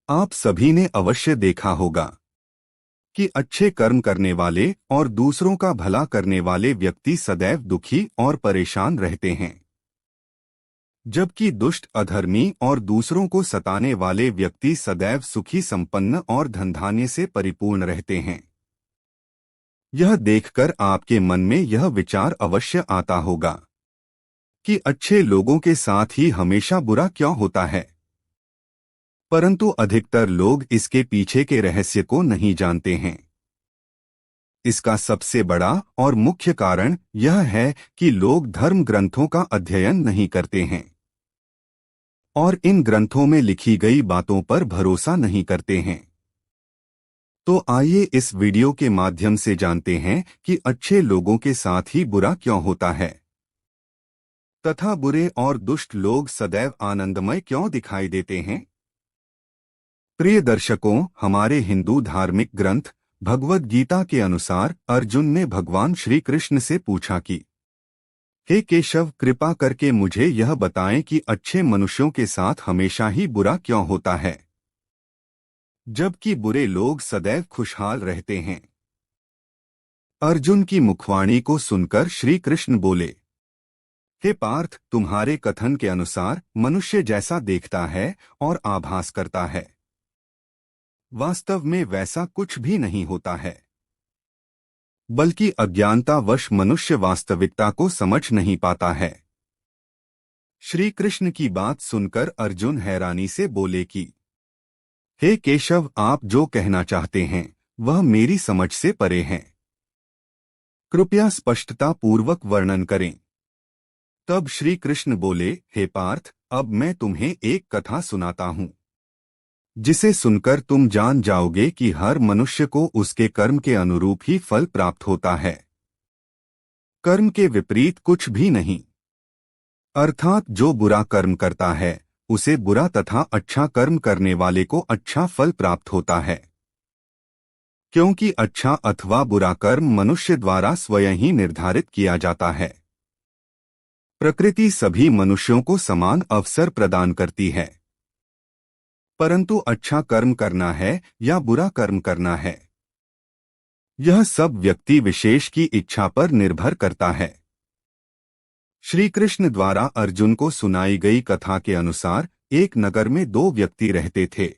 आप सभी ने अवश्य देखा होगा कि अच्छे कर्म करने वाले और दूसरों का भला करने वाले व्यक्ति सदैव दुखी और परेशान रहते हैं, जबकि दुष्ट, अधर्मी और दूसरों को सताने वाले व्यक्ति सदैव सुखी, संपन्न और धनधान्य से परिपूर्ण रहते हैं। यह देखकर आपके मन में यह विचार अवश्य आता होगा कि अच्छे लोगों के साथ ही हमेशा बुरा क्यों होता है। परंतु अधिकतर लोग इसके पीछे के रहस्य को नहीं जानते हैं। इसका सबसे बड़ा और मुख्य कारण यह है कि लोग धर्म ग्रंथों का अध्ययन नहीं करते हैं और इन ग्रंथों में लिखी गई बातों पर भरोसा नहीं करते हैं। तो आइए इस वीडियो के माध्यम से जानते हैं कि अच्छे लोगों के साथ ही बुरा क्यों होता है तथा बुरे और दुष्ट लोग सदैव आनंदमय क्यों दिखाई देते हैं। प्रिय दर्शकों, हमारे हिंदू धार्मिक ग्रंथ भगवद गीता के अनुसार अर्जुन ने भगवान श्री कृष्ण से पूछा कि हे केशव, कृपा करके मुझे यह बताएं कि अच्छे मनुष्यों के साथ हमेशा ही बुरा क्यों होता है, जबकि बुरे लोग सदैव खुशहाल रहते हैं। अर्जुन की मुखवाणी को सुनकर श्री कृष्ण बोले, हे पार्थ, तुम्हारे कथन के अनुसार मनुष्य जैसा देखता है और आभास करता है, वास्तव में वैसा कुछ भी नहीं होता है, बल्कि अज्ञानतावश मनुष्य वास्तविकता को समझ नहीं पाता है। श्री कृष्ण की बात सुनकर अर्जुन हैरानी से बोले कि हे केशव, आप जो कहना चाहते हैं वह मेरी समझ से परे है। कृपया स्पष्टता पूर्वक वर्णन करें। तब श्री कृष्ण बोले, हे पार्थ, अब मैं तुम्हें एक कथा सुनाता हूँ, जिसे सुनकर तुम जान जाओगे कि हर मनुष्य को उसके कर्म के अनुरूप ही फल प्राप्त होता है, कर्म के विपरीत कुछ भी नहीं। अर्थात जो बुरा कर्म करता है उसे बुरा तथा अच्छा कर्म करने वाले को अच्छा फल प्राप्त होता है, क्योंकि अच्छा अथवा बुरा कर्म मनुष्य द्वारा स्वयं ही निर्धारित किया जाता है। प्रकृति सभी मनुष्यों को समान अवसर प्रदान करती है, परंतु अच्छा कर्म करना है या बुरा कर्म करना है, यह सब व्यक्ति विशेष की इच्छा पर निर्भर करता है। श्री कृष्ण द्वारा अर्जुन को सुनाई गई कथा के अनुसार एक नगर में दो व्यक्ति रहते थे।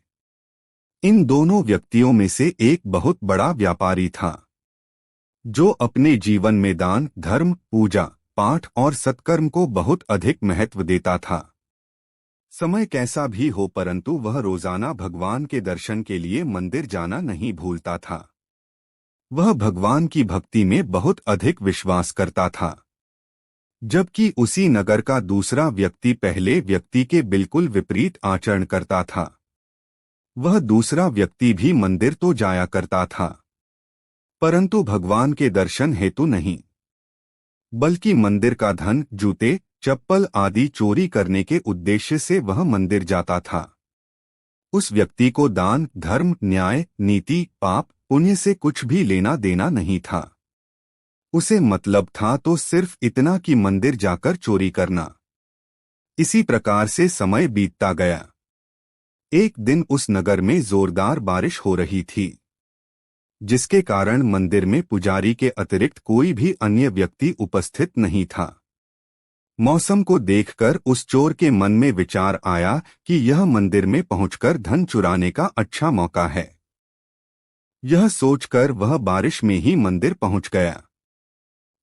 इन दोनों व्यक्तियों में से एक बहुत बड़ा व्यापारी था, जो अपने जीवन में दान, धर्म, पूजा पाठ और सत्कर्म को बहुत अधिक महत्व देता था। समय कैसा भी हो, परंतु वह रोजाना भगवान के दर्शन के लिए मंदिर जाना नहीं भूलता था। वह भगवान की भक्ति में बहुत अधिक विश्वास करता था, जबकि उसी नगर का दूसरा व्यक्ति पहले व्यक्ति के बिल्कुल विपरीत आचरण करता था। वह दूसरा व्यक्ति भी मंदिर तो जाया करता था, परंतु भगवान के दर्शन हेतु नहीं, बल्कि मंदिर का धन, जूते, चप्पल आदि चोरी करने के उद्देश्य से वह मंदिर जाता था। उस व्यक्ति को दान, धर्म, न्याय, नीति, पाप, पुण्य से कुछ भी लेना देना नहीं था। उसे मतलब था तो सिर्फ इतना कि मंदिर जाकर चोरी करना। इसी प्रकार से समय बीतता गया। एक दिन उस नगर में जोरदार बारिश हो रही थी, जिसके कारण मंदिर में पुजारी के अतिरिक्त कोई भी अन्य व्यक्ति उपस्थित नहीं था। मौसम को देखकर उस चोर के मन में विचार आया कि यह मंदिर में पहुंचकर धन चुराने का अच्छा मौका है। यह सोचकर वह बारिश में ही मंदिर पहुंच गया।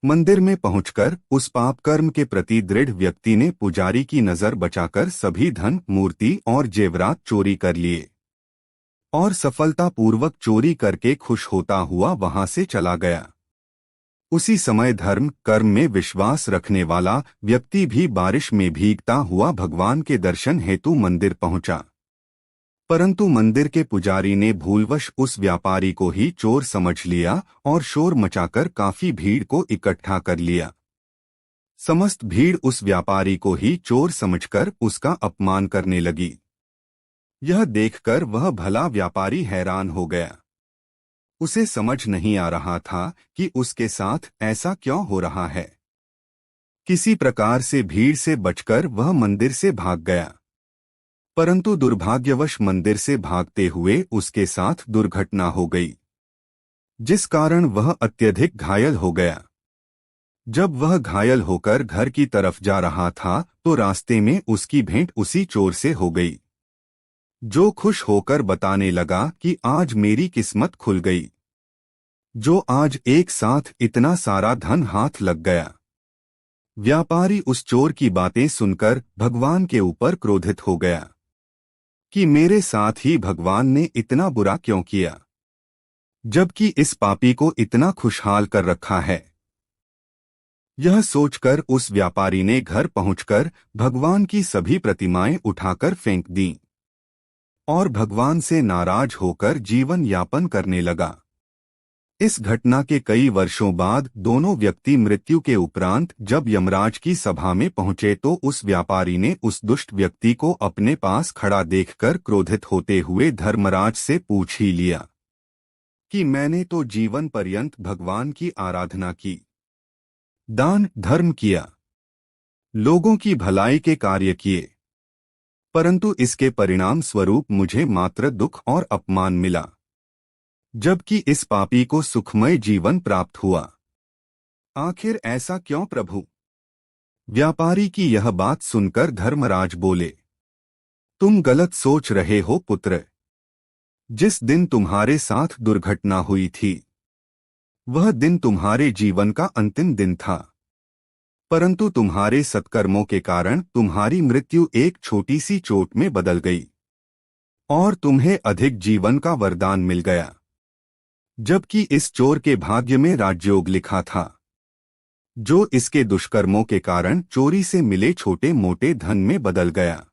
मंदिर में पहुंचकर उस पाप कर्म के प्रति दृढ़ व्यक्ति ने पुजारी की नजर बचाकर सभी धन, मूर्ति और जेवरात चोरी कर लिए और सफलतापूर्वक चोरी करके खुश होता हुआ वहां से चला गया। उसी समय धर्म कर्म में विश्वास रखने वाला व्यक्ति भी बारिश में भीगता हुआ भगवान के दर्शन हेतु मंदिर पहुंचा, परंतु मंदिर के पुजारी ने भूलवश उस व्यापारी को ही चोर समझ लिया और शोर मचाकर काफी भीड़ को इकट्ठा कर लिया। समस्त भीड़ उस व्यापारी को ही चोर समझकर उसका अपमान करने लगी। यह देखकर वह भला व्यापारी हैरान हो गया। उसे समझ नहीं आ रहा था कि उसके साथ ऐसा क्यों हो रहा है। किसी प्रकार से भीड़ से बचकर वह मंदिर से भाग गया। परंतु दुर्भाग्यवश मंदिर से भागते हुए उसके साथ दुर्घटना हो गई, जिस कारण वह अत्यधिक घायल हो गया। जब वह घायल होकर घर की तरफ जा रहा था तो रास्ते में उसकी भेंट उसी चोर से हो गई, जो खुश होकर बताने लगा कि आज मेरी किस्मत खुल गई, जो आज एक साथ इतना सारा धन हाथ लग गया। व्यापारी उस चोर की बातें सुनकर भगवान के ऊपर क्रोधित हो गया कि मेरे साथ ही भगवान ने इतना बुरा क्यों किया, जबकि इस पापी को इतना खुशहाल कर रखा है। यह सोचकर उस व्यापारी ने घर पहुंचकर भगवान की सभी प्रतिमाएं उठाकर फेंक दीं और भगवान से नाराज होकर जीवन यापन करने लगा। इस घटना के कई वर्षों बाद दोनों व्यक्ति मृत्यु के उपरांत जब यमराज की सभा में पहुंचे तो उस व्यापारी ने उस दुष्ट व्यक्ति को अपने पास खड़ा देखकर क्रोधित होते हुए धर्मराज से पूछ ही लिया कि मैंने तो जीवन पर्यंत भगवान की आराधना की, दान धर्म किया, लोगों की भलाई के कार्य किए, परंतु इसके परिणाम स्वरूप मुझे मात्र दुख और अपमान मिला, जबकि इस पापी को सुखमय जीवन प्राप्त हुआ। आखिर ऐसा क्यों प्रभु? व्यापारी की यह बात सुनकर धर्मराज बोले, तुम गलत सोच रहे हो पुत्र। जिस दिन तुम्हारे साथ दुर्घटना हुई थी वह दिन तुम्हारे जीवन का अंतिम दिन था, परंतु तुम्हारे सत्कर्मों के कारण तुम्हारी मृत्यु एक छोटी सी चोट में बदल गई और तुम्हें अधिक जीवन का वरदान मिल गया, जबकि इस चोर के भाग्य में राजयोग लिखा था, जो इसके दुष्कर्मों के कारण चोरी से मिले छोटे मोटे धन में बदल गया।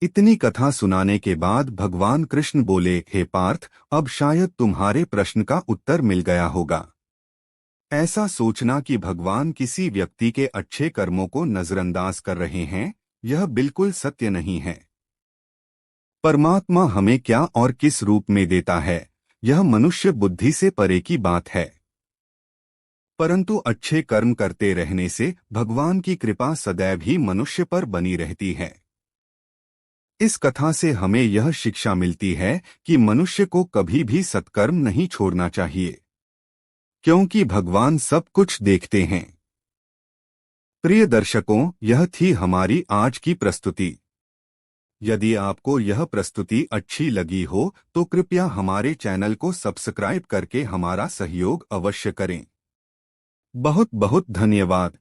इतनी कथा सुनाने के बाद भगवान कृष्ण बोले, हे पार्थ, अब शायद तुम्हारे प्रश्न का उत्तर मिल गया होगा। ऐसा सोचना कि भगवान किसी व्यक्ति के अच्छे कर्मों को नजरअंदाज कर रहे हैं, यह बिल्कुल सत्य नहीं है। परमात्मा हमें क्या और किस रूप में देता है, यह मनुष्य बुद्धि से परे की बात है, परंतु अच्छे कर्म करते रहने से भगवान की कृपा सदैव ही मनुष्य पर बनी रहती है। इस कथा से हमें यह शिक्षा मिलती है कि मनुष्य को कभी भी सत्कर्म नहीं छोड़ना चाहिए, क्योंकि भगवान सब कुछ देखते हैं। प्रिय दर्शकों, यह थी हमारी आज की प्रस्तुति। यदि आपको यह प्रस्तुति अच्छी लगी हो तो कृपया हमारे चैनल को सब्सक्राइब करके हमारा सहयोग अवश्य करें। बहुत बहुत धन्यवाद।